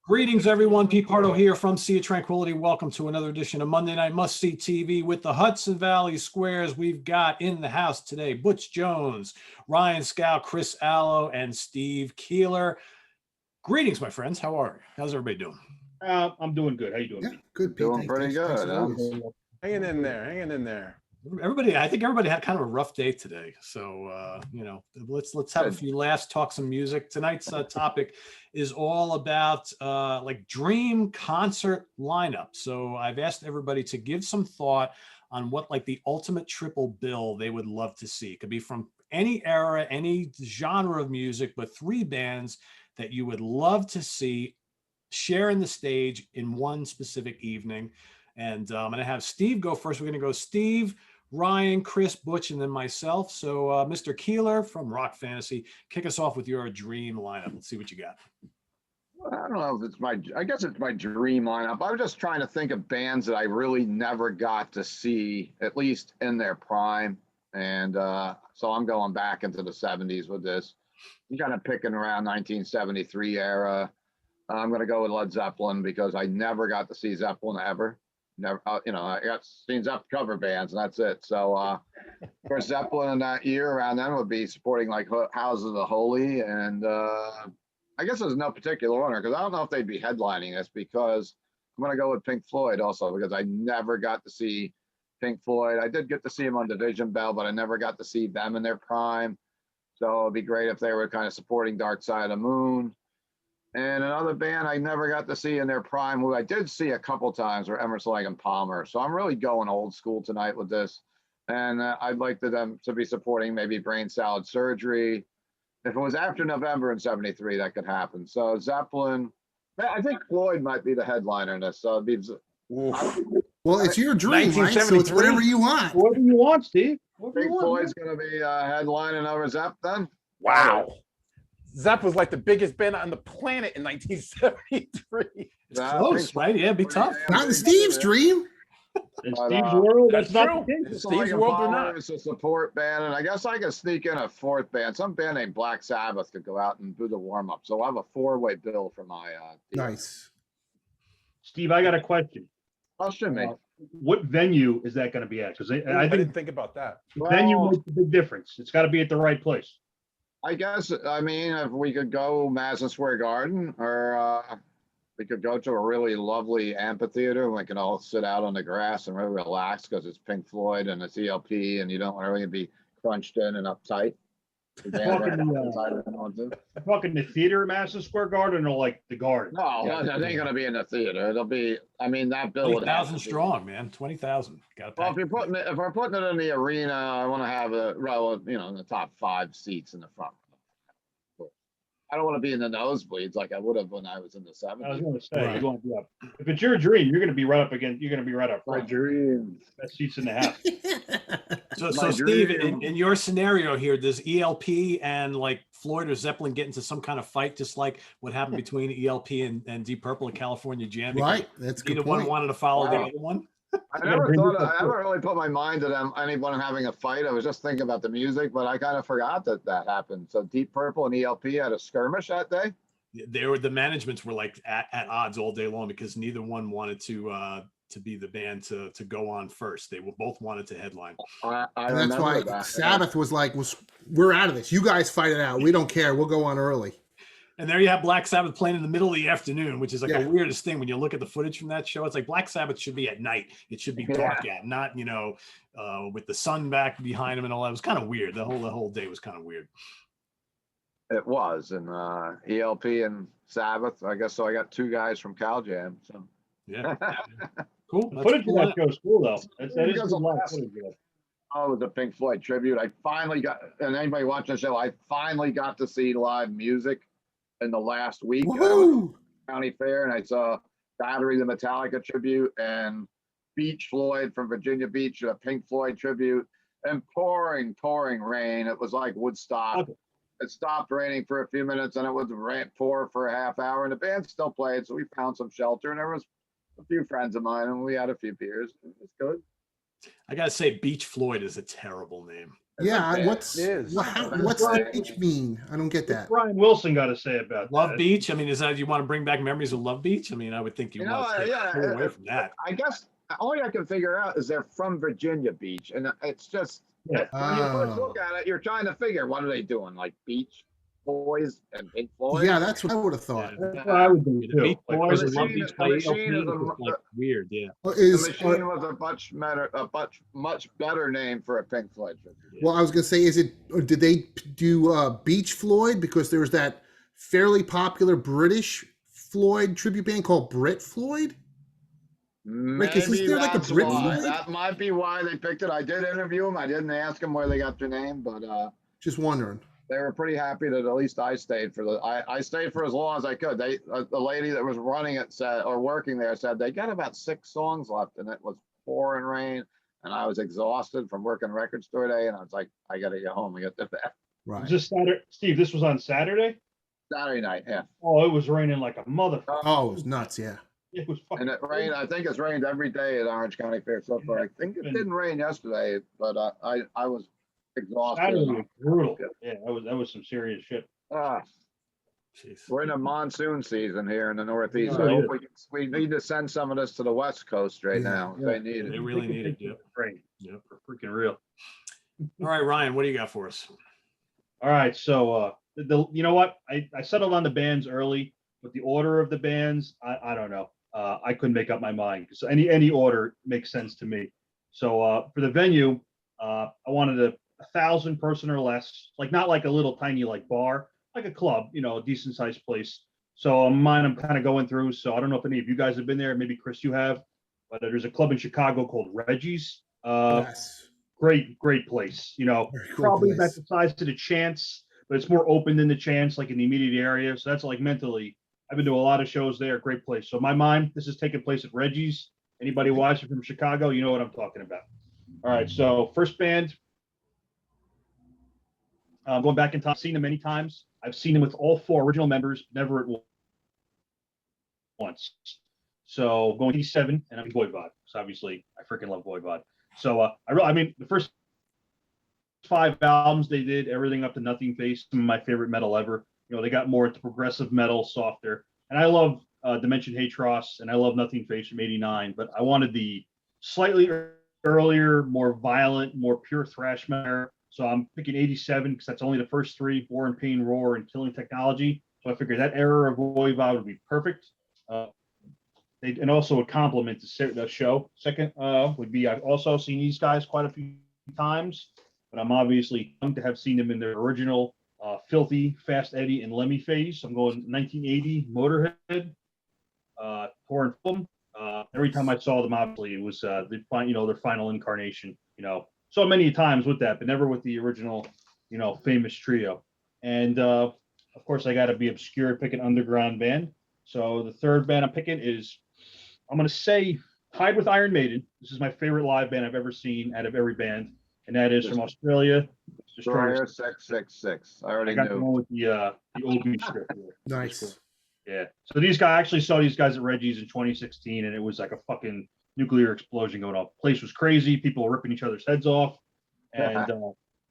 Greetings, everyone. Pete Pardo here from Sea of Tranquility. Welcome to another edition of Monday Night Must See TV with the Hudson Valley Squares. We've got in the house today Butch Jones, Ryan Scow, Chris Allo, and Steve Keeler. Greetings, my friends. How are you? How's everybody doing? I'm doing good. How you doing? Yeah, good. Pete. Doing pretty good. Hanging in there. I think everybody had kind of a rough day today. So, let's have a few laughs, talk some music. Tonight's topic is all about like dream concert lineup. So I've asked everybody to give some thought on what like the ultimate triple bill they would love to see. It could be from any era, any genre of music, but 3 bands that you would love to see sharing the stage in one specific evening. And I'm going to have Steve go first. We're going to go Steve, Ryan, Chris, Butch, and then myself. So Mr. Keeler from Rock Fantasy, kick us off with your dream lineup. Let's see what you got. I don't know if I guess it's my dream lineup. I was just trying to think of bands that I really never got to see, at least in their prime. And so I'm going back into the 70s with this. I'm kind of picking around 1973 era. I'm going to go with Led Zeppelin because I never got to see Zeppelin ever. Never, I got seen Zeppelin cover bands and that's it. So, for Zeppelin in that year around then would be supporting like Houses of the Holy. And I guess there's no particular order because I don't know if they'd be headlining this because I'm going to go with Pink Floyd also because I never got to see Pink Floyd. I did get to see them on Division Bell, but I never got to see them in their prime. So it'd be great if they were kind of supporting Dark Side of the Moon. And another band I never got to see in their prime, who I did see a couple times, were Emerson, Lake and Palmer. So I'm really going old school tonight with this. And I'd like them to be supporting maybe Brain Salad Surgery. If it was after November in 73, that could happen. So Zeppelin, I think Floyd might be the headliner in this. So it'd be, well, it's your dream, right? So it's whatever you want. Whatever you want, Steve. Pink Floyd's going to be headlining over Zepp then? Wow. Zepp was like the biggest band on the planet in 1973. It's close, right? Yeah, it'd be tough. Not in Steve's dream. In Steve's world, that's not true. the case. Steve's world or not. It's a support band, and I guess I could sneak in a 4th band. Some band named Black Sabbath could go out and do the warm-up. So I'll have a 4-way bill for my deal. Nice. Steve, I got a question. Question me. What venue is that going to be at? Because I didn't think about that. Venue makes a big difference. It's got to be at the right place. I guess, I mean, if we could go Madison Square Garden, or we could go to a really lovely amphitheater and we can all sit out on the grass and really relax because it's Pink Floyd and it's ELP and you don't really be crunched in and uptight. Talking the theater at Madison Square Garden or like the Garden? No, it ain't going to be in the theater. It'll be, I mean, that bill 20,000 strong, man. 20,000. Well, if we're putting it in the arena, I want to have a row of, in the top 5 seats in the front. I don't want to be in the nosebleeds like I would have when I was in the 70s. I was going to say, you're going to be up. If it's your dream, you're going to be right up again. You're going to be right up front. My dream. Best seats in the house. So Steve, in your scenario here, does ELP and like Floyd or Zeppelin get into some kind of fight, just like what happened between ELP and Deep Purple and California Jam? Right, that's a good Neither point. one wanted to follow the other one. I never really put my mind to anyone having a fight. I was just thinking about the music, but I kind of forgot that happened. So Deep Purple and ELP had a skirmish that day. The managements were like at odds all day long because neither one wanted to be the band to go on first. They both wanted to headline. And that's why Sabbath was like, we're out of this. You guys fight it out. We don't care. We'll go on early. And there you have Black Sabbath playing in the middle of the afternoon, which is like the weirdest thing when you look at the footage from that show. It's like Black Sabbath should be at night. It should be dark at, not with the sun back behind him and all that. It was kind of weird. The whole day was kind of weird. It was, and ELP and Sabbath. I guess so. I got 2 guys from Cal Jam. So yeah, cool. The footage of that show is cool though. That is a lot of footage. Oh, the Pink Floyd tribute. I finally got, and anybody watching the show, I finally got to see live music in the last week. County Fair, and I saw Battery, the Metallica tribute, and Beach Floyd from Virginia Beach, a Pink Floyd tribute, and pouring rain. It was like Woodstock. Okay. It stopped raining for a few minutes, and it would pour for a half hour, and the band still played, so we found some shelter, and there was a few friends of mine, and we had a few beers. It was good. I gotta say, Beach Floyd is a terrible name. Yeah, what's It is. what's the beach mean? I don't get that. Brian Wilson got to say about Love that? Beach. I mean, is that you want to bring back memories of Love Beach? I mean, I would think you want to stay away from that. I guess all I can figure out is they're from Virginia Beach, and it's just Yeah. when you first look at it, you're trying to figure what are they doing, like Beach Boys and Pink Floyd. Yeah, that's what I would have thought. That's what I would do The too. Beach Like, Boys the and Love machine- Beach the by machine is ELP, a- it's like weird, yeah. The Is Machine was a much better name for a Pink Floyd tribute. well, I was gonna say, is it? Or did they do Beach Floyd? Because there was that fairly popular British Floyd tribute band called Brit Floyd. Rick, is Maybe there like a that's Brit why. Floyd? That might be why they picked it. I did interview them. I didn't ask them where they got their name, but Just wondering. they were pretty happy that at least I stayed for I stayed for as long as I could. The lady that was running it said, or working there said, they got about 6 songs left, and it was pouring rain, and I was exhausted from working record store day, and I was like, I got to get home and get to bed. Right. Was this Saturday? Steve, this was on Saturday? Saturday night, yeah. Oh, it was raining like a motherfucker. Oh, it was nuts. Yeah. It was fucking. And it rained. I think it's rained every day at Orange County Fair so far. I think it didn't rain yesterday, but I was exhausted. Saturday was brutal. Yeah, that was some serious shit. Ah, Jeez. we're in a monsoon season here in the Northeast. Yeah, I hope yeah. we need to send some of this to the West Coast right Yeah, now. yeah. They need They it. really need it. Yep. Rain. Yep. For freaking real. All right, Ryan, what do you got for us? All right, so you know what? I settled on the bands early, but the order of the bands, I don't know. I couldn't make up my mind because any order makes sense to me. So for the venue, I wanted a 1,000 person or less, like not like a little tiny like bar, like a club, a decent sized place. So mine, I'm kind of going through. So I don't know if any of you guys have been there. Maybe Chris, you have, but there's a club in Chicago called Reggie's. Yes. Great place. Very cool Probably place. about the size to the Chance, but it's more open than the Chance, like in the immediate area. So that's like mentally. I've been to a lot of shows there. Great place. So in my mind, this is taking place at Reggie's. Anybody watching from Chicago, you know what I'm talking about. All right. So first band, going back in time, seen them many times. I've seen them with all 4 original members, never at once. So going 87, and I'm Voivod. So obviously, I freaking love Voivod. So I mean, the first 5 albums they did, everything up to Nothing Face, some of my favorite metal ever. They got more into progressive metal, softer. And I love Dimension Hatros, and I love Nothing Face from '89. But I wanted the slightly earlier, more violent, more pure thrash metal. So I'm picking 87 because that's only the first 3: War and Pain, Roar, and Killing Technology. So I figured that era of Voivod would be perfect. And also a compliment to the show. Second would be I've also seen these guys quite a few times, but I'm obviously young to have seen them in their original Filthy, Fast Eddie, and Lemmy phase. So I'm going 1980 Motorhead, Torn Film. Every time I saw them, obviously it was their final incarnation. So many times with that, but never with the original, famous trio. And of course, I got to be obscure, pick an underground band. So the third band I'm picking is, I'm going to say, tied with Iron Maiden. This is my favorite live band I've ever seen out of every band, and that is from Australia. Destroyer 666. I already I got the knew. one with the OB script here. Nice. Yeah. So these guys, I actually saw these guys at Reggie's in 2016, and it was like a fucking nuclear explosion going off. The place was crazy. People were ripping each other's heads off, and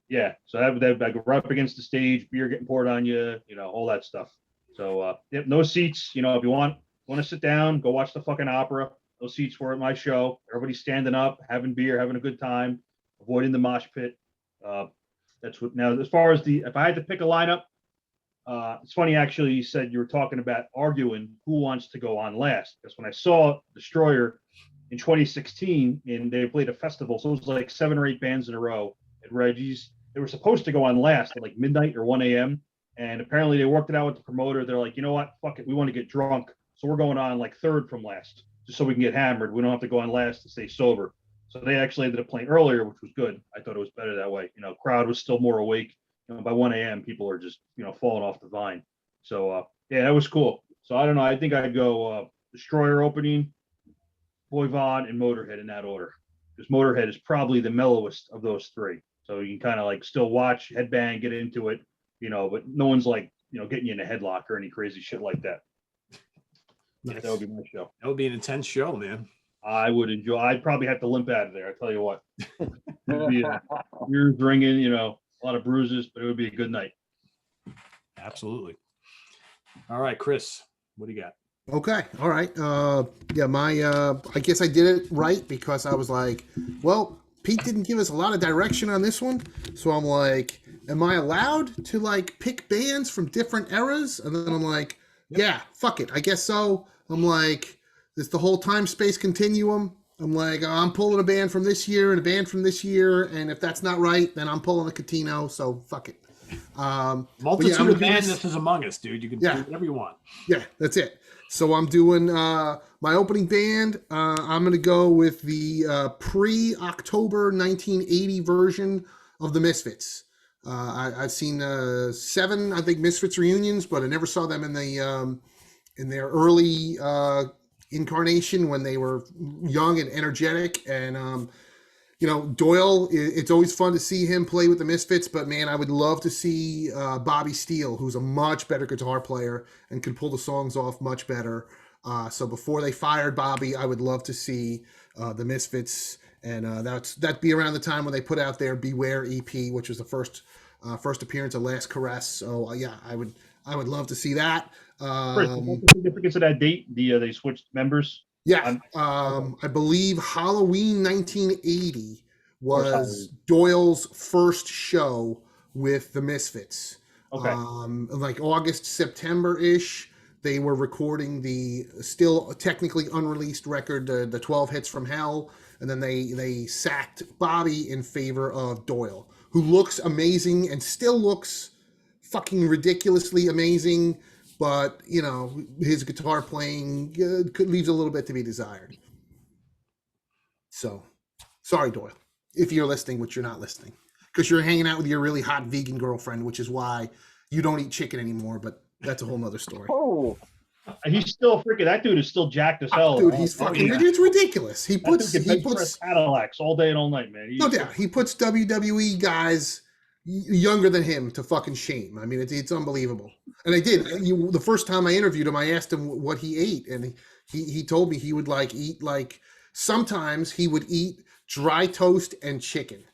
yeah. So I go right up against the stage, beer getting poured on you, all that stuff. So no seats. If you want to sit down, go watch the fucking opera. No seats for my show. Everybody's standing up, having beer, having a good time, avoiding the mosh pit. That's what. Now, as far as if I had to pick a lineup, it's funny actually. You said you were talking about arguing who wants to go on last. Because when I saw Destroyer in 2016, and they played a festival, so it was like 7 or 8 bands in a row at Reggie's. They were supposed to go on last at like midnight or 1 a.m. And apparently they worked it out with the promoter. They're like, you know what? Fuck it. We want to get drunk. So we're going on like 3rd from last, just so we can get hammered. We don't have to go on last to stay sober. So they actually ended up playing earlier, which was good. I thought it was better that way. Crowd was still more awake. By 1 a.m., people are just, falling off the vine. So, yeah, that was cool. So I don't know. I think I'd go Destroyer opening, Voivod, and Motorhead in that order. Because Motorhead is probably the mellowest of those 3. So you can kind of like still watch, headbang, get into it, but no one's like, getting you in a headlock or any crazy shit like that. Nice. That would be my show. That would be an intense show, man. I would enjoy. I'd probably have to limp out of there. I tell you what, it'd be ears ringing, you know, a lot of bruises, but it would be a good night. Absolutely. All right, Chris, what do you got? Okay. All right. Yeah, I guess I did it right because I was like, well, Pete didn't give us a lot of direction on this one. So I'm like, am I allowed to like pick bands from different eras? And then I'm like, yeah, fuck it. I guess so. I'm like, it's the whole time space continuum. I'm like, I'm pulling a band from this year and a band from this year. And if that's not right, then I'm pulling a Catino. So fuck it. Multitude of madness is among us, dude. You can do whatever you want. Yeah, that's it. So I'm doing my opening band. I'm going to go with the pre-October 1980 version of the Misfits. I've seen 7, I think, Misfits reunions, but I never saw them in their early incarnation when they were young and energetic. And you know, Doyle, it's always fun to see him play with the Misfits, but man, I would love to see Bobby Steele, who's a much better guitar player and can pull the songs off much better. So before they fired Bobby, I would love to see the Misfits, and that'd be around the time when they put out their Beware EP, which was the first appearance of Last Caress. So yeah, I would love to see that. Chris, what's the significance of that date? They switched members. Yeah, I believe Halloween 1980 was Doyle's first show with the Misfits. Okay. Like August, September-ish, they were recording the still technically unreleased record, the 12 Hits from Hell, and then they sacked Bobby in favor of Doyle, who looks amazing and still looks fucking ridiculously amazing. But, you know, his guitar playing leaves a little bit to be desired. So, sorry, Doyle, if you're listening, which you're not listening, because you're hanging out with your really hot vegan girlfriend, which is why you don't eat chicken anymore, but that's a whole nother story. Oh, He's still freaking, that dude is still jacked as hell. Dude, he's fucking, it's ridiculous. He puts Cadillacs all day and all night, man. No doubt. He puts WWE guys younger than him to fucking shame. I mean, it's unbelievable. And I did. The first time I interviewed him, I asked him what he ate, and he told me he would eat sometimes he would eat dry toast and chicken,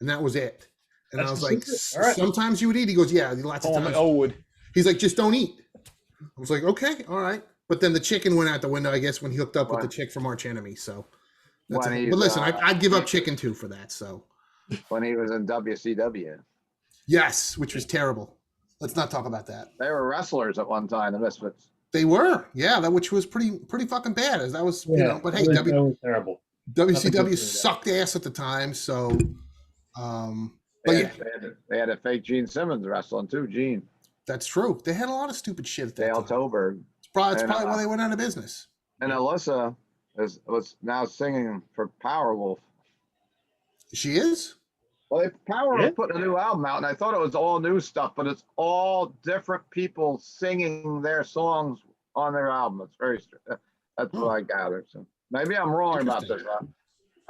and that was it. And I was like, sometimes you would eat. He goes, yeah, lots of times. He's like, just don't eat. I was like, okay, all right. But then the chicken went out the window, I guess, when he hooked up with the chick from Arch Enemy. So, but listen, I'd give up chicken too for that. So, when he was in WCW. Yes, which was terrible. Let's not talk about that. They were wrestlers at one time, the Misfits. They were, yeah, which was pretty fucking bad. That was, you know, but hey, that was terrible. WCW sucked ass at the time, so. But they had a fake Gene Simmons wrestling too, Gene. That's true. They had a lot of stupid shit at that Dale time. Toberg. It's probably why they went out of business. And Alyssa was now singing for Powerwolf. She is? Well, Powerwolf put a new album out, and I thought it was all new stuff, but it's all different people singing their songs on their album. It's very that's what I gathered. So maybe I'm wrong about this.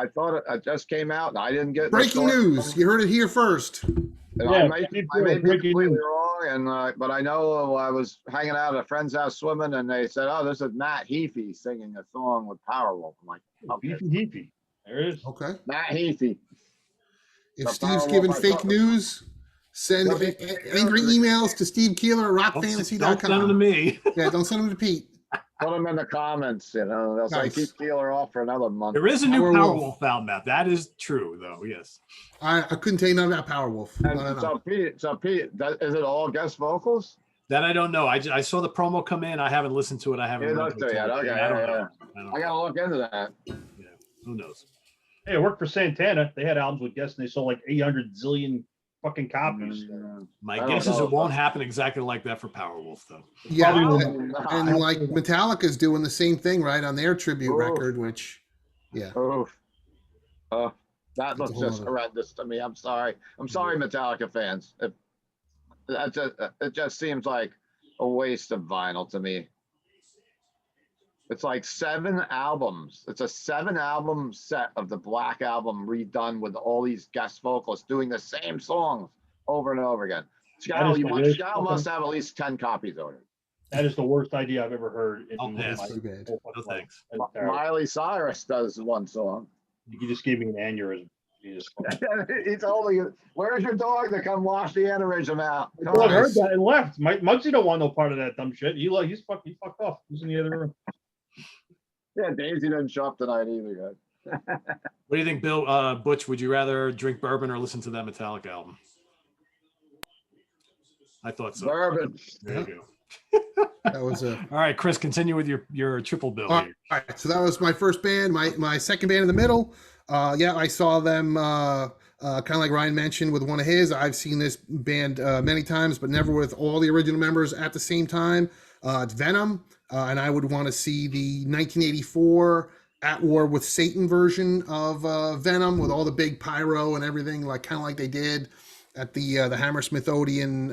I thought it just came out, and I didn't get breaking news. You heard it here first. I may be completely wrong, and but I know I was hanging out at a friend's house swimming, and they said, "Oh, this is Matt Heafy singing a song with Powerwolf." I'm like, okay. Heafy. There it is. Okay. Matt Heafy. If Steve's giving fake news, send angry emails to Steve Keeler at rockfantasy.com. Don't send them to me. Yeah, don't send them to Pete. Put them in the comments, you know. They'll say keep Keeler off for another month. There is a new Powerwolf album out. That is true, though. Yes. I couldn't tell you nothing about Powerwolf. So Pete, is it all guest vocals? That I don't know. I saw the promo come in. I haven't listened to it. I haven't. Okay, I gotta look into that. Yeah. Who knows? Hey, it worked for Santana. They had albums with guests, and they sold like 800 zillion fucking copies. My guess is it won't happen exactly like that for Powerwolf, though. Yeah, and like Metallica's doing the same thing, right, on their tribute record, which, yeah. That looks just horrendous to me. I'm sorry, Metallica fans. It just seems like a waste of vinyl to me. It's like 7 albums. It's a 7-album set of the Black Album redone with all these guest vocalists doing the same songs over and over again. Scow must have at least 10 copies of it. That is the worst idea I've ever heard. I'll my pass. That's pretty bad. whole fucking No life. thanks. That's terrible. Miley Cyrus does one song. You just gave me an aneurysm. Jesus. He told me, "Where's your dog to come wash the aneurysm out?" Come Well, I on. heard that and left. Muggsy don't want no part of that dumb shit. He fucked off. He's in the other room. Yeah, Daisy didn't show up tonight either, guys. What do you think, Bill? Butch, would you rather drink bourbon or listen to that Metallica album? I thought so. Bourbon. There you go. That was a. All right, Chris, continue with your triple bill All here. right, so that was my first band. My second band in the middle. Yeah, I saw them kind of like Ryan mentioned with one of his. I've seen this band many times, but never with all the original members at the same time. It's Venom, and I would want to see the 1984 At War with Satan version of Venom with all the big pyro and everything, like kind of like they did at the Hammersmith Odeon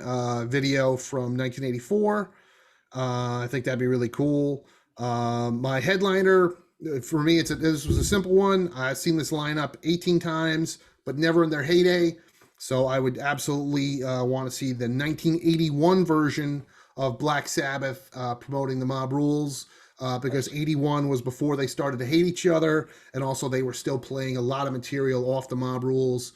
video from 1984. I think that'd be really cool. My headliner for me, this was a simple one. I've seen this lineup 18 times, but never in their heyday. So I would absolutely want to see the 1981 version of Black Sabbath promoting the Mob Rules, because 81 was before they started to hate each other, and also they were still playing a lot of material off the Mob Rules.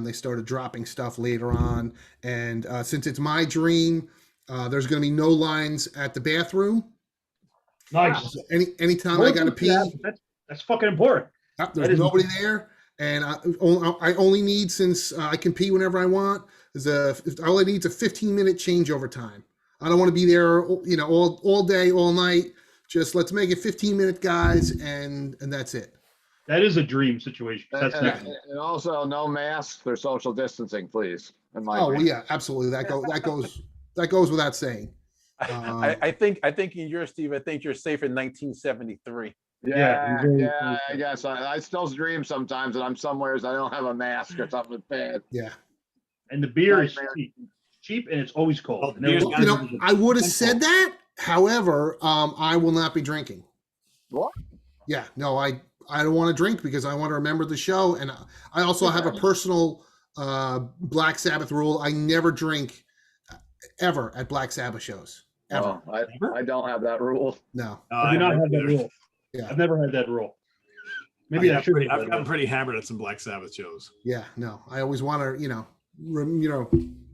They started dropping stuff later on, and since it's my dream, there's going to be no lines at the bathroom. Nice. Anytime I got to pee, that's fucking important. there's nobody there, and I only need, since I can pee whenever I want, all I need is a 15-minute changeover time. I don't want to be there, all day, all night. Just let's make it 15 minutes, guys, and that's it. That is a dream situation. That's And also no masks or social distancing, please. Well, yeah, absolutely. That goes without saying. I think in your Steve, I think you're safe in 1973. Yeah, I guess I still dream sometimes that I'm somewhere I don't have a mask or something bad. Yeah. And the beer is cheap and it's always cold. I would have said that. However, I will not be drinking. What? Yeah, no, I don't want to drink because I want to remember the show, and I also have a personal Black Sabbath rule. I never drink ever at Black Sabbath shows. Ever. Oh, I don't have that rule. No. I do not have that rule. Yeah. I've never had that rule. Maybe I should. I've gotten pretty hammered at some Black Sabbath shows. Yeah, no. I always want to,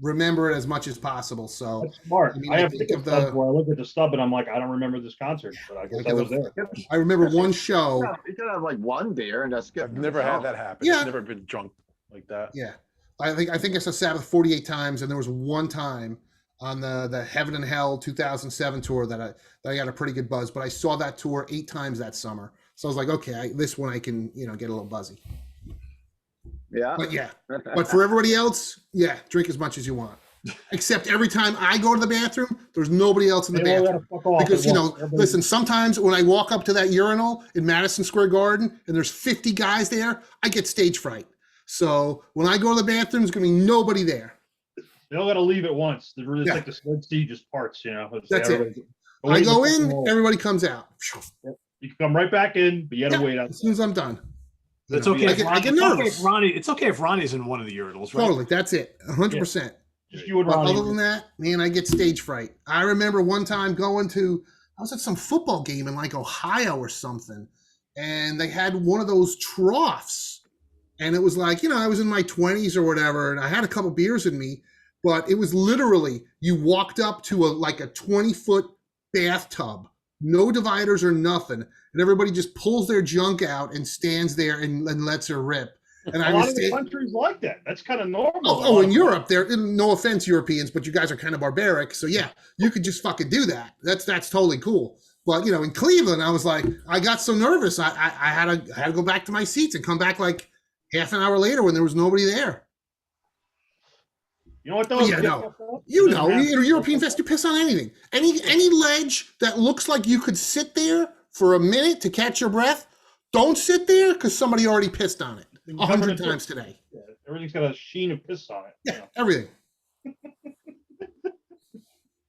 remember it as much as possible. So that's smart. I have think ticket stubs where I look at the stub and I'm like, I don't remember this concert, but I guess I was there. I remember one show. You could have like one beer and just get. I've never had that happen. Yeah. I've never been drunk like that. Yeah. I think I saw Sabbath 48 times, and there was one time on the Heaven and Hell 2007 tour that I got a pretty good buzz, but I saw that tour 8 times that summer. So I was like, okay, this one I can, get a little buzzy. Yeah. But for everybody else, yeah, drink as much as you want. Except every time I go to the bathroom, there's nobody else in the bathroom. Because, listen, sometimes when I walk up to that urinal in Madison Square Garden and there's 50 guys there, I get stage fright. So when I go to the bathroom, there's going to be nobody there. They all got to leave at once. It's like the Sled Sea just parts, That's it. I go in, everybody comes out. You can come right back in, but you have to wait out. As soon as I'm done. It's okay. I get nervous. It's okay if Ronnie's in one of the urinals, right? Totally. That's it. 100%. Yeah. Just you and Ronnie. Other than that, man, I get stage fright. I remember one time I was at some football game in like Ohio or something, and they had one of those troughs. And it was like, I was in my 20s or whatever, and I had a couple beers in me, but it was literally, you walked up to a 20-foot bathtub, no dividers or nothing, and everybody just pulls their junk out and stands there and lets her rip. And a lot of the countries like that. That's kind of normal. In Europe, no offense, Europeans, but you guys are kind of barbaric. So yeah, you could just fucking do that. That's totally cool. But in Cleveland, I was like, I got so nervous, I had to go back to my seats and come back like half an hour later when there was nobody there. You know what though? Yeah, no. European Fest, you piss on anything. Any ledge that looks like you could sit there for a minute to catch your breath, don't sit there because somebody already pissed on it 100 times today. Yeah, everything's got a sheen of piss on it. Yeah, everything.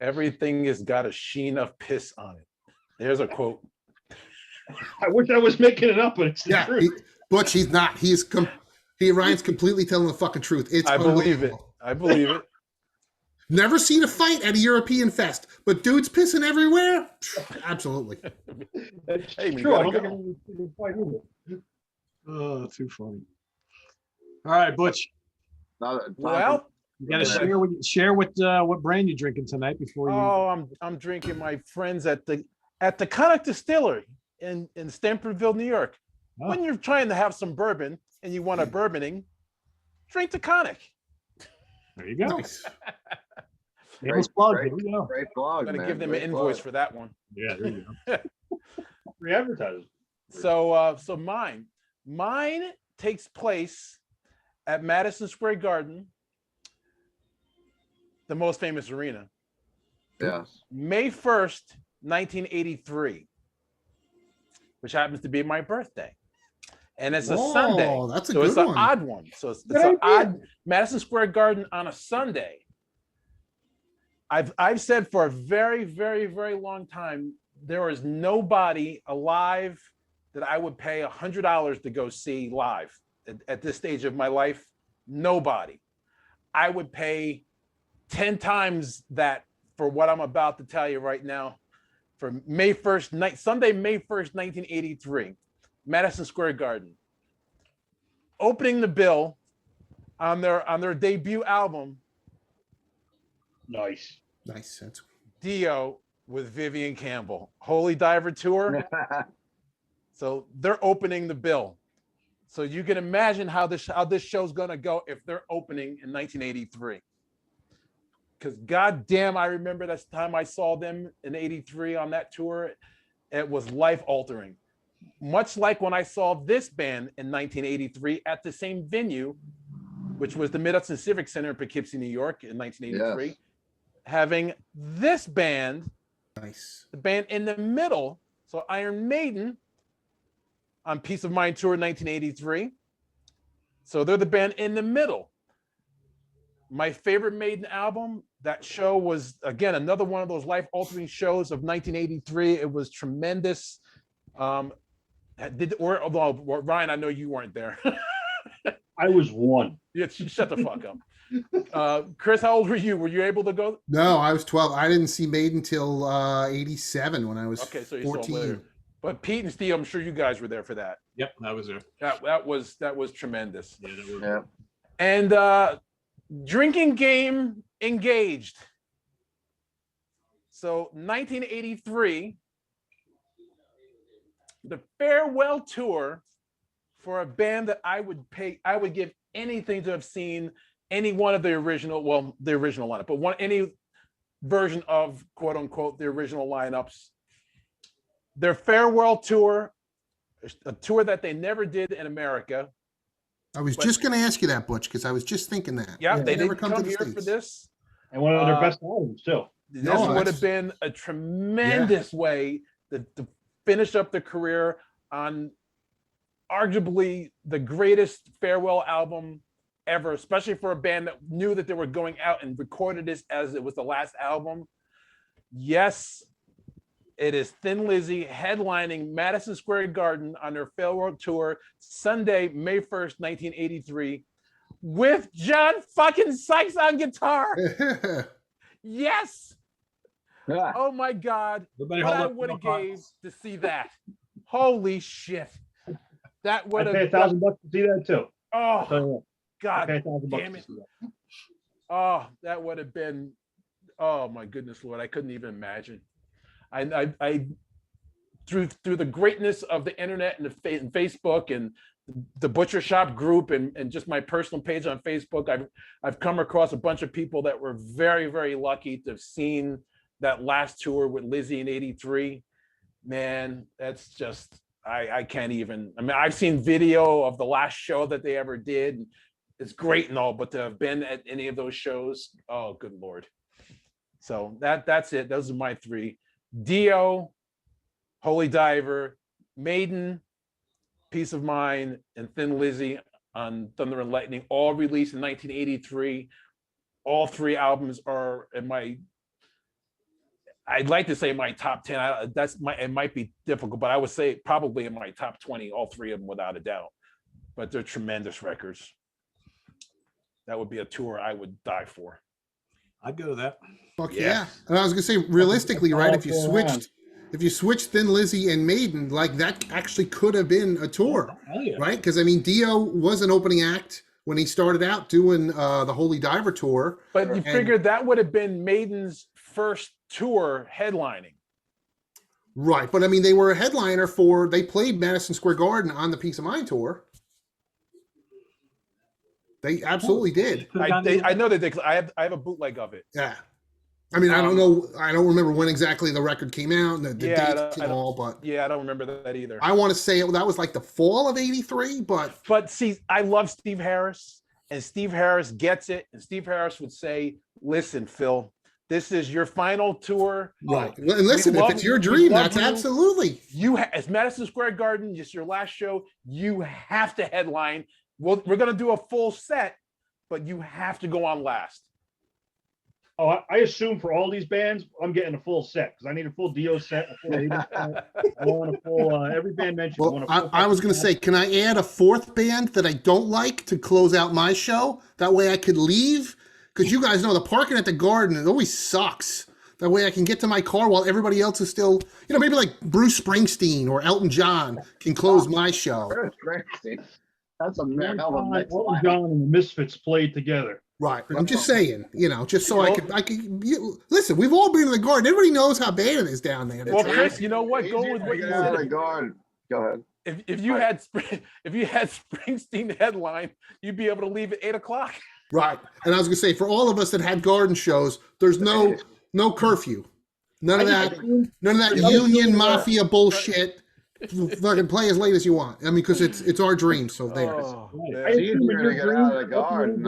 Everything has got a sheen of piss on it. There's a quote. I wish I was making it up, but it's the truth. Butch, he's not. Ryan's completely telling the fucking truth. It's I believe it. Never seen a fight at a European fest, but dudes pissing everywhere? Absolutely. That's Hey, we true. I gotta don't think go. I've ever seen a fight either. Oh, too funny. All right, Butch, Now, time for- Well, you got to Yeah. share what brand you're drinking tonight before you. I'm drinking my friends at the Conic Distillery in Stamfordville, New York. Oh. When you're trying to have some bourbon and you want a bourboning, drink the Conic. There you go. Nice. Shameless Great, plug. great. Here we go. Great blog, I'm gonna man. give them an Great invoice blog. for that one. Yeah, there you go. Free advertising. So mine takes place at Madison Square Garden, the most famous arena, Yes. May 1st, 1983, which happens to be my birthday. And it's a Sunday. Oh, that's a So it's good an one. odd one. So it's Good an idea. odd Madison Square Garden on a Sunday. I've said for a very, very, very long time, there is nobody alive that I would pay $100 to go see live at this stage of my life. Nobody. I would pay 10 times that for what I'm about to tell you right now. For May 1st night, Sunday, May 1st, 1983, Madison Square Garden. Opening the bill on their debut album, Nice. Nice. That's Dio with Vivian Campbell, Holy Diver Tour. So they're opening the bill. So you can imagine how this show's gonna go if they're opening in 1983. Because goddamn, I remember that time I saw them in '83 on that tour. It was life altering. Much like when I saw this band in 1983 at the same venue, which was the Mid-Hudson Civic Center in Poughkeepsie, New York in 1983. Yes. Having this band, nice. the band in the middle, so Iron Maiden on Peace of Mind Tour in 1983. So they're the band in the middle. My favorite Maiden album, that show was, again, another one of those life-altering shows of 1983. It was tremendous. Ryan, I know you weren't there. I was one. Yeah, shut the fuck up. Chris, how old were you? Were you able to go? No, I was 12. I didn't see Maiden till 87 when I was Okay, so you saw 14. later. But Pete and Steve, I'm sure you guys were there for that. Yep, I was there. That was tremendous. Yeah, that was. Yeah. And drinking game engaged. So 1983, the farewell tour for a band that I would give anything to have seen any one of the original lineup, but any version of quote unquote the original lineups. Their farewell tour, a tour that they never did in America. I was just going to ask you that, Butch, because I was just thinking that. Yeah, they never didn't come to come the here for States. this. And one of their best albums, too. This No, would that's- have been a tremendous way to finish up the career on arguably the greatest farewell album ever, especially for a band that knew that they were going out and recorded this as it was the last album. Yes, it is Thin Lizzy headlining Madison Square Garden on their farewell tour Sunday, May 1st, 1983, with John fucking Sykes on guitar. Yes. Yeah. Oh my God. Everybody What hold I up would have your gave hearts. to see that. Holy shit. That would I'd pay have. $1,000 to see that, too. I'll tell you Oh, what. God I'd pay $1,000 damn to it. see that. Oh, that would have been. Oh my goodness, Lord. I couldn't even imagine. I through the greatness of the internet and and Facebook and the Butcher Shop group and just my personal page on Facebook, I've come across a bunch of people that were very, very lucky to have seen that last tour with Lizzy in '83. Man, that's just I can't even. I mean, I've seen video of the last show that they ever did. It's great and all, but to have been at any of those shows, oh, good Lord. So that's it. Those are my three. Dio, Holy Diver, Maiden, Peace of Mind, and Thin Lizzy on Thunder and Lightning, all released in 1983. All three albums are in my, I'd like to say my top 10. It might be difficult, but I would say probably in my top 20, all three of them without a doubt. But they're tremendous records. That would be a tour I would die for. I'd go to that. Fuck Yeah. yeah. And I was gonna say, realistically, right? If you All around. switched, Thin Lizzy and Maiden, like that actually could have been a tour, Hell yeah. right? Because I mean, Dio was an opening act when he started out doing the Holy Diver tour. But you And- figured that would have been Maiden's first tour headlining. Right, but I mean, they were a headliner they played Madison Square Garden on the Peace of Mind tour. They absolutely did. I know that I have a bootleg of it. Yeah. I mean, I don't know. I don't remember when exactly the record came out and the Yeah, dates and all, but Yeah, I don't remember that either. I want to say that was like the fall of '83. But see, I love Steve Harris, and Steve Harris gets it. And Steve Harris would say, "Listen, Phil, this is your final tour. right, and listen, if love it's your you. We dream, love that's you. absolutely As Madison Square Garden, just your last show. You have to headline. Well, we're gonna do a full set, but you have to go on last." Oh, I assume for all these bands, I'm getting a full set because I need a full Dio set. A full Maiden set. I want a full. Every band mentioned. Well, I was going to say, can I add a fourth band that I don't like to close out my show? That way I could leave, because you guys know the parking at the Garden, it always sucks. That way I can get to my car while everybody else is still, maybe like Bruce Springsteen or Elton John can close my show. That's a Elton hell of a mix. John and the Misfits played together. Right. I'm just saying, just so I could listen, we've all been in the Garden. Everybody knows how bad it is down there. Well, Chris, you know what? Go with what you Get out of the said. Garden. Go ahead. If you had Springsteen headline, you'd be able to leave at 8:00. Right. And I was going to say, for all of us that had Garden shows, there's no curfew. None of that union mafia bullshit. Fucking play as late as you want. I mean, because it's our dream. So there. Oh, It's easier to get out of the Garden.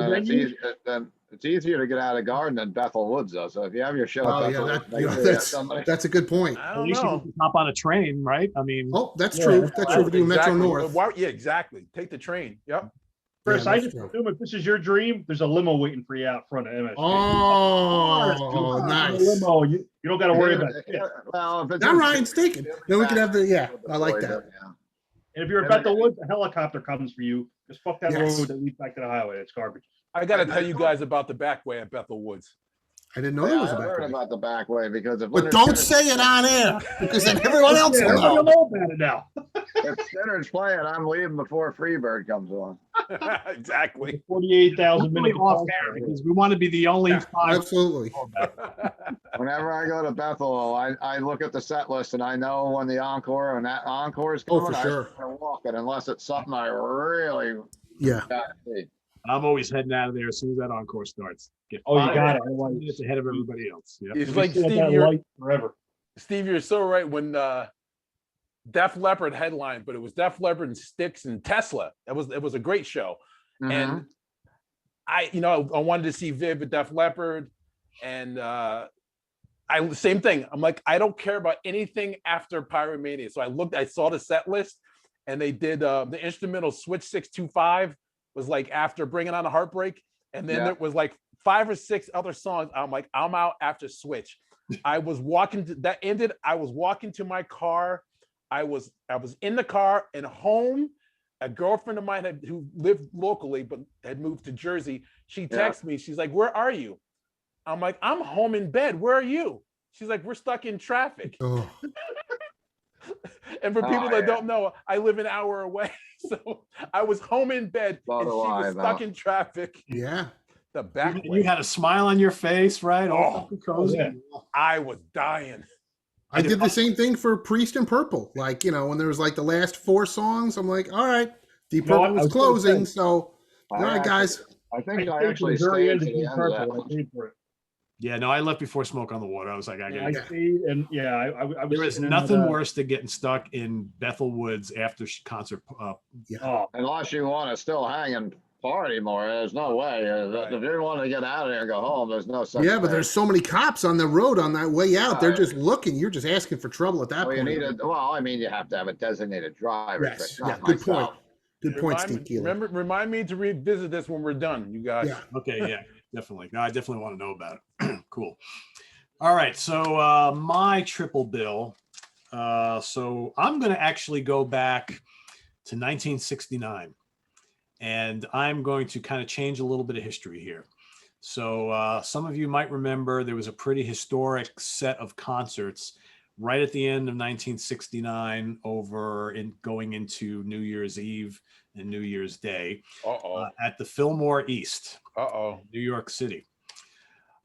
It's easier to get out of the Garden than Bethel Woods, though. So if you have your show, Oh at yeah, Bethel Woods, that's a good point. I At don't least you know. can hop on a train, right? I mean, Oh, that's true. That's true. We're doing Metro North. Yeah, exactly. Take the train. Yep. Chris, Yeah, I that's just true. assume if this is your dream, there's a limo waiting for you out front of MSG. Oh, nice. Limo, you don't got to worry about it. Well, if it's Now Ryan's thinking. Then we could have I like that. Yeah. And if you're at Bethel Woods, a helicopter comes for you. Just fuck that Yes. road that leads back to the highway. It's garbage. I got to tell you guys about the back way at Bethel Woods. I didn't know there was a I back heard way. about the back way because if But Leonard don't Skinner's- say it on air, because then everyone else will Everybody know. know about it now. if Skinner's playing, I'm leaving before Freebird comes on. Exactly. 48,000 really minutes. off air because we want to be the only five. Absolutely. Whenever I go to Bethel, I look at the set list and I know when the encore and that encore is coming. Oh, for sure. I don't walk it unless it's something I really Yeah. got to see. I'm always heading out of there as soon as that encore starts. Get Oh, you 5 got it. minutes ahead of everybody else. Yep. It's You like stay at Steve, that you're light forever. Steve, you're so right. When Def Leppard headline, but it was Def Leppard and Styx and Tesla. It was a great show. Mhm. And I wanted to see Viv at Def Leppard, and same thing. I'm like, I don't care about anything after Pyromania. So I saw the set list, and they did the instrumental Switch 625 was like after Bringing On a Heartbreak, and then Yeah. there was like 5 or 6 other songs. I'm like, I'm out after Switch. I was walking to my car. I was in the car and home. A girlfriend of mine who lived locally but had moved to Jersey. She texted me. She's like, "Where are you?" I'm like, "I'm home in bed. Where are you?" She's like, "We're stuck in traffic." Oh, And for people Oh, that yeah. don't know, I live an hour away. So I was home in bed So and do she was I, stuck though. in traffic. yeah. The back You way. had a smile on your face, right? All Oh, fucking cozy. yeah. I was dying. I did the same thing for Priest and Purple. Like, when there was like the last 4 songs, I'm like, all right, Deep No, Purple I was was gonna closing. say- So, all right, guys. I think I stayed actually to the very stayed end to of the Deep end of that Purple. one. I paid for it. Yeah, no, I left before Smoke on the Water. I was like, I Yeah, I got stayed, and I was. There is sitting in nothing the- worse than getting stuck in Bethel Woods after concert. Oh, Unless you want to still hang and party more, there's no way. If you want to get out of there and go home, there's no such Yeah, but thing. there's so many cops on the road on that way out. They're Right. just looking. You're just asking for trouble at that Well, you point. need you have to have a designated driver. Yes. Not Yeah. Good point. myself. Good point, Steve Keeler. Remind me to revisit this when we're done, you guys. Yeah. Okay, yeah, definitely. No, I definitely want to know about it. Cool. All right, so my triple bill. So I'm going to actually go back to 1969, and I'm going to kind of change a little bit of history here. So some of you might remember there was a pretty historic set of concerts right at the end of 1969 going into New Year's Eve and New Year's Day Uh-oh. at the Fillmore East, Uh-oh. New York City.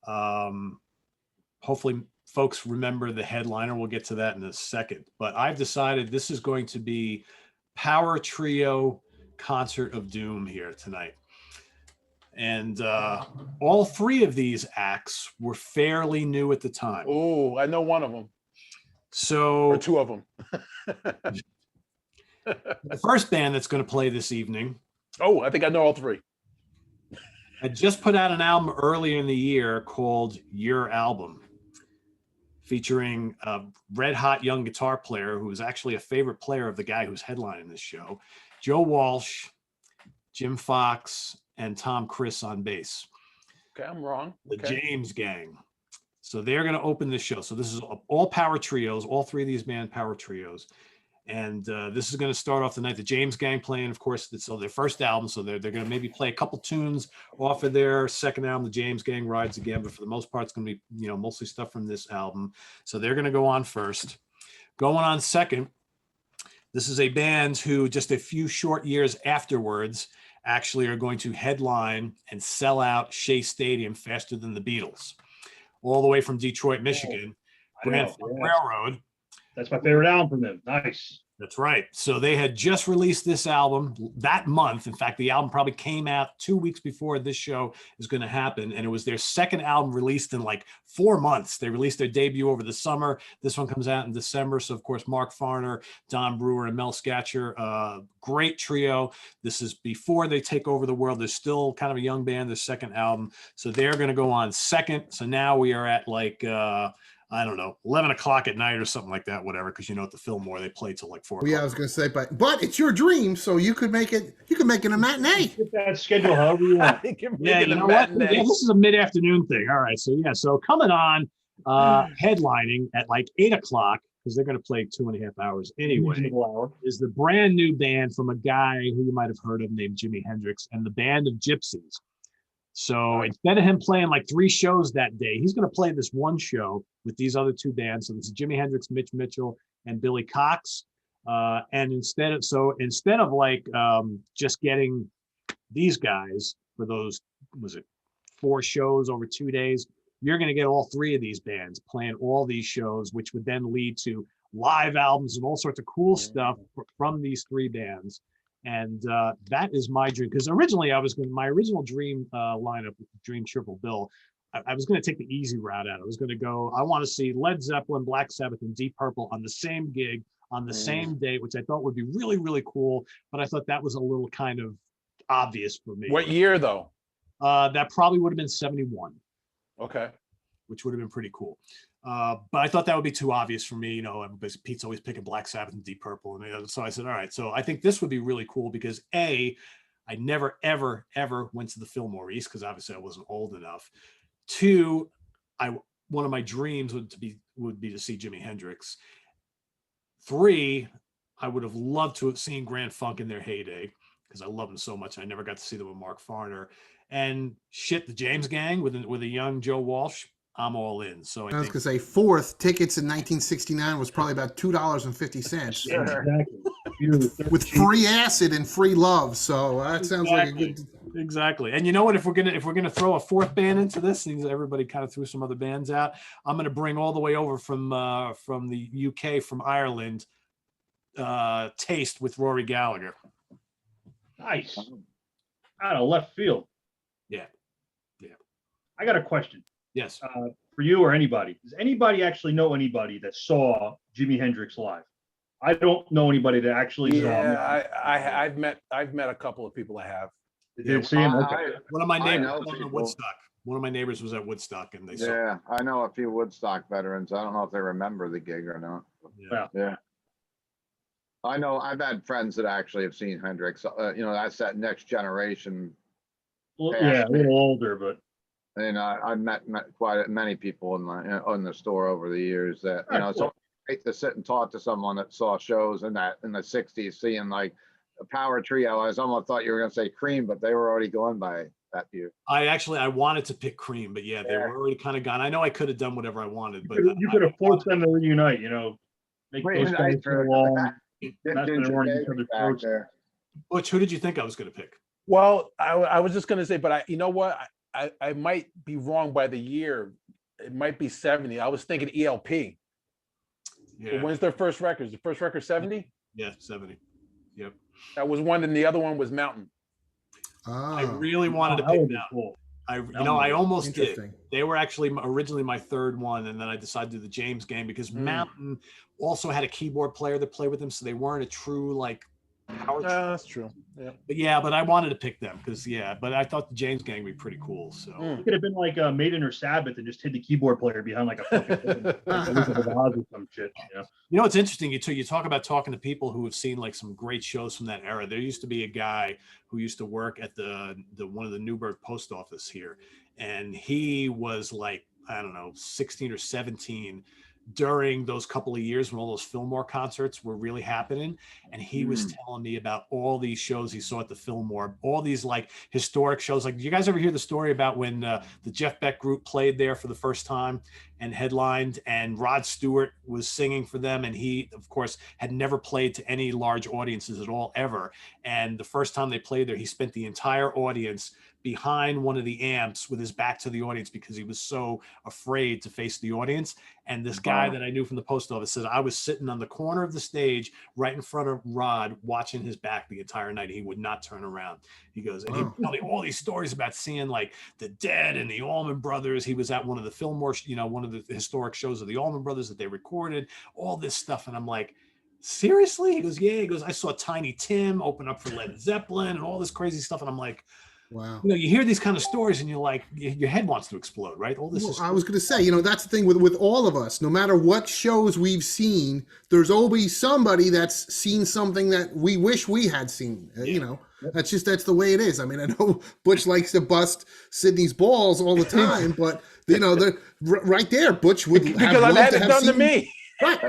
Hopefully folks remember the headliner. We'll get to that in a second, but I've decided this is going to be Power Trio Concert of Doom here tonight. And all three of these acts were fairly new at the time. Oh, I know one of them. So Or two of them. the first band that's going to play this evening Oh, I think I know all three. had just put out an album earlier in the year called Your Album, featuring a red hot young guitar player who was actually a favorite player of the guy who's headlining this show, Joe Walsh, Jim Fox, and Tom Chris on bass. Okay, I'm wrong. The Okay. James Gang. So they're going to open the show. So this is all power trios, all three of these band power trios. And this is going to start off the night. The James Gang playing, of course, it's their first album. So they're going to maybe play a couple tunes off of their second album, The James Gang Rides Again. But for the most part, it's going to be, mostly stuff from this album. So they're going to go on first. Going on second, this is a band who just a few short years afterwards actually are going to headline and sell out Shea Stadium faster than the Beatles, all the way from Detroit, Michigan. Grand Funk Railroad. That's my favorite album from them. Nice. That's right. So they had just released this album that month. In fact, the album probably came out 2 weeks before this show is going to happen. And it was their second album released in like 4 months. They released their debut over the summer. This one comes out in December. So, of course, Mark Farner, Don Brewer, and Mel Scatcher, great trio. This is before they take over the world. They're still kind of a young band, their second album. So they're going to go on second. So now we are at like, I don't know, 11 o'clock at night or something like that, whatever. Because at the Fillmore, they play till like 4 o'clock. Yeah, I was going to say, but it's your dream, so you could make it a matinee. Get that schedule however you want. Yeah, you know what? Yeah, this is a mid-afternoon thing. All right, so coming on, headlining at like 8 o'clock, because they're going to play 2.5 hours anyway, is the brand new band from a guy who you might have heard of named Jimi Hendrix and the Band of Gypsies. So instead of him playing like 3 shows that day, he's going to play this one show with these other 2 bands. So this is Jimi Hendrix, Mitch Mitchell, and Billy Cox. And instead of like just getting these guys for those, 4 shows over 2 days, you're going to get all 3 of these bands playing all these shows, which would then lead to live albums and all sorts of cool stuff from these 3 bands. And that is my dream, because originally my original dream lineup, Dream Triple Bill, I was going to take the easy route out. I was going to go, I want to see Led Zeppelin, Black Sabbath, and Deep Purple on the same gig on the same date, which I thought would be really, really cool. But I thought that was a little kind of obvious for me. What year though? That probably would have been 71. Okay. Which would have been pretty cool. But I thought that would be too obvious for me, because Pete's always picking Black Sabbath and Deep Purple. And so I said, all right, so I think this would be really cool because I never, ever, ever went to the Fillmore East because obviously I wasn't old enough. 2, one of my dreams would be to see Jimi Hendrix. 3, I would have loved to have seen Grand Funk in their heyday because I love them so much. I never got to see them with Mark Farner. And the James Gang with a young Joe Walsh. I'm all in. So I was going to say, 4th tickets in 1969 was probably about $2.50. Sure. Exactly. With free acid and free love. So that sounds like a good. Exactly. And you know what? If we're gonna throw a 4th band into this, since everybody kind of threw some other bands out, I'm gonna bring all the way over from the UK, from Ireland, Taste with Rory Gallagher. Nice. Out of left field. Yeah. I got a question. Yes. For you or anybody. Does anybody actually know anybody that saw Jimi Hendrix live? I don't know anybody that actually saw him. Yeah, I've met a couple of people that have. Did see him? Okay. One of my neighbors was at Woodstock. One of my neighbors was at Woodstock, and they saw. Yeah, I know a few Woodstock veterans. I don't know if they remember the gig or not. Yeah. I know I've had friends that actually have seen Hendrix. That's that next generation. Well, yeah, a little older, but. And I've met quite many people in the store over the years that, it's always great to sit and talk to someone that saw shows in the 60s, seeing like a power trio. I almost thought you were going to say Cream, but they were already going by that year. I wanted to pick Cream, but yeah, they were already kind of gone. I know I could have done whatever I wanted, but You could have forced them to reunite. Make Wait, those guys get along. That's Ginger been running Baby each other's back throats. there. Butch, who did you think I was going to pick? Well, I was just gonna say, but you know what? I might be wrong by the year. It might be 70. I was thinking ELP. Yeah, When's their first record? Is the first record 70? yeah, 70. Yep. That was one, and the other one was Mountain. I Oh, really wanted to That pick would be Mountain. cool. I almost did. interesting. They were actually originally my third one, and then I decided to do the James game because Mountain also had a keyboard player that played with them, so they weren't a true like power. That's true. Yeah. But I wanted to pick them because but I thought the James gang would be pretty cool. So It could have been like Maiden or Sabbath and just hid the keyboard player behind like a fucking like a Wizard of Oz or some shit. it's interesting. You talk about talking to people who have seen like some great shows from that era. There used to be a guy who used to work at the one of the Newburgh post office here, and he was like, I don't know, 16 or 17 during those couple of years when all those Fillmore concerts were really happening. And he was telling me about all these shows he saw at the Fillmore, all these like historic shows. Like, do you guys ever hear the story about when the Jeff Beck group played there for the first time and headlined, and Rod Stewart was singing for them? And he, of course, had never played to any large audiences at all, ever. And the first time they played there, he spent the entire audience behind one of the amps with his back to the audience because he was so afraid to face the audience. And this guy that I knew from the post office said, I was sitting on the corner of the stage right in front of Rod watching his back the entire night. He would not turn around. He goes, and he would tell me all these stories about seeing like the Dead and the Allman Brothers. He was at one of the Fillmore, one of the historic shows of the Allman Brothers that they recorded, all this stuff. And I'm like, seriously? He goes, yeah. He goes, I saw Tiny Tim open up for Led Zeppelin and all this crazy stuff. And I'm like, wow. You hear these kind of stories and you're like, your head wants to explode, right? All this I was going to say, that's the thing with all of us. No matter what shows we've seen, there's always somebody that's seen something that we wish we had seen. That's the way it is. I mean, I know Butch likes to bust Sydney's balls all the time, but they're right there. Butch would because I've had it done to me. Right.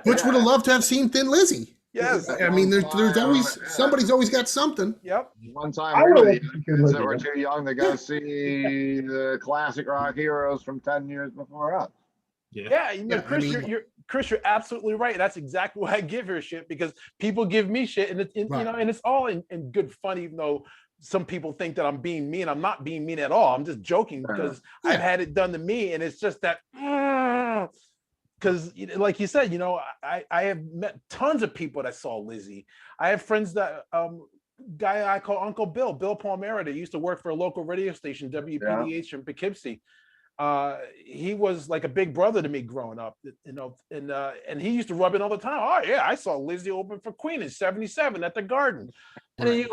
Butch would have loved to have seen Thin Lizzy. Yes. I mean, there's always somebody's always got something. Yep. One time we were the kids that were too young to go see the classic rock heroes from 10 years before us. Yeah, Chris, you're absolutely right. That's exactly why I give her shit, because people give me shit, and and it's all in good fun, even though some people think that I'm being mean. I'm not being mean at all. I'm just joking because I've had it done to me, and it's just that. Because, like you said, I have met tons of people that saw Lizzie. I have friends that guy I call Uncle Bill Palmera, that used to work for a local radio station, WPDH in Poughkeepsie. He was like a big brother to me growing up, and he used to rub it all the time. Oh yeah, I saw Lizzie open for Queen in '77 at the Garden, and then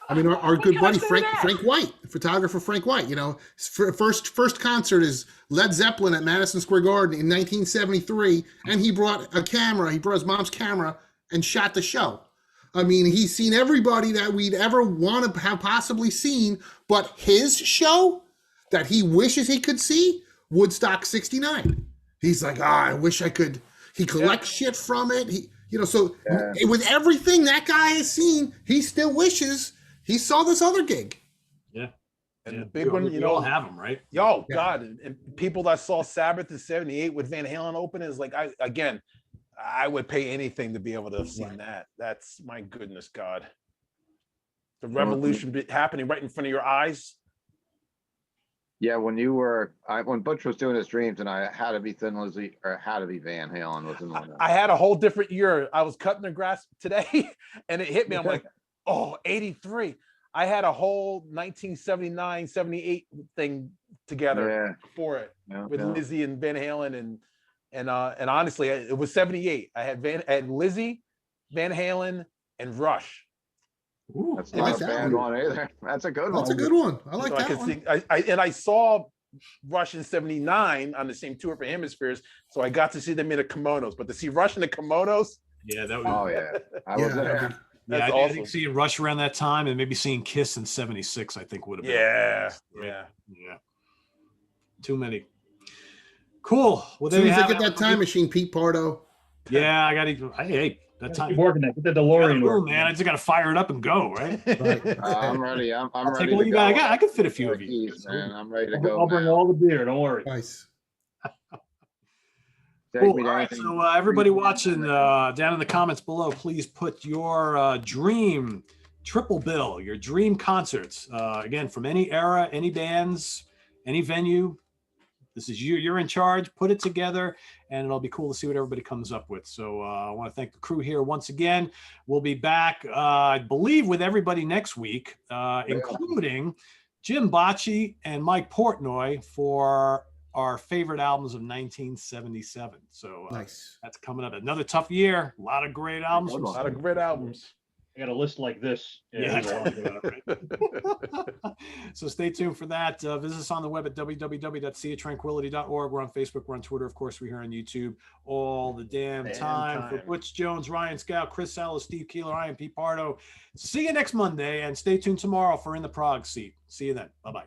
I mean, our good buddy Frank White, photographer Frank White. First concert is Led Zeppelin at Madison Square Garden in 1973, and he brought a camera. He brought his mom's camera and shot the show. I mean, he's seen everybody that we'd ever want to have possibly seen, but his show that he wishes he could see, Woodstock '69. He's like, I wish I could. He collects shit from it. With everything that guy has seen, he still wishes he saw this other gig. Yeah. And the big one, we all have them, right? God. And people that saw Sabbath in '78 with Van Halen open is like, I would pay anything to be able to have seen that. That's, my goodness, God. The revolution happening right in front of your eyes. Yeah, when Butch was doing his dreams, and I had to be Thin Lizzy or had to be Van Halen was in one. I had a whole different year. I was cutting the grass today, and it hit me. I'm like, 83. I had a whole 1979, 78 thing together for it with Lizzie and Van Halen, and honestly, it was 78. I had Lizzie, Van Halen, and Rush. Ooh, that's not a bad one either. That's a good one. That's a good one. I like that one. I saw Rush in '79 on the same tour for Hemispheres, so I got to see them in the kimonos. But to see Rush in the kimonos, that was. Oh yeah, I was there. That's awesome. I think seeing Rush around that time, and maybe seeing Kiss in '76, I think would have been. Yeah. Too many. Cool. Well, as soon as I get that time machine, Pete Pardo. Yeah, I got to. Hey, that Keep time. working that. Get the I gotta DeLorean move, working. man. I just got to fire it up and go, right? I'm ready. I'm I'll take ready what to you go. got. I could fit a few of you. Keys, man. I'm ready to I'll, go I'll bring now. all the beer. Don't worry. Nice. Take Cool. me to All right. anything. So everybody watching down in the comments below, please put your dream triple bill, your dream concerts. Again, from any era, any bands, any venue. This is you. You're in charge. Put it together, and it'll be cool to see what everybody comes up with. So I want to thank the crew here once again. We'll be back, I believe, with everybody next week, including Jim Bocci and Mike Portnoy for our favorite albums of 1977. So Nice. that's coming up. Another tough year. A lot of great albums. Good A one. lot of great albums. I got a list like this. Yeah. there's a lot of good. So stay tuned for that. Visit us on the web at www.seatranquility.org. We're on Facebook. We're on Twitter. Of course, we're here on YouTube all the damn time. For Butch Jones, Ryan Scow, Chris Salas, Steve Keeler, I am Pete Pardo. See you next Monday, and stay tuned tomorrow for In the Prague Seat. See you then. Bye-bye.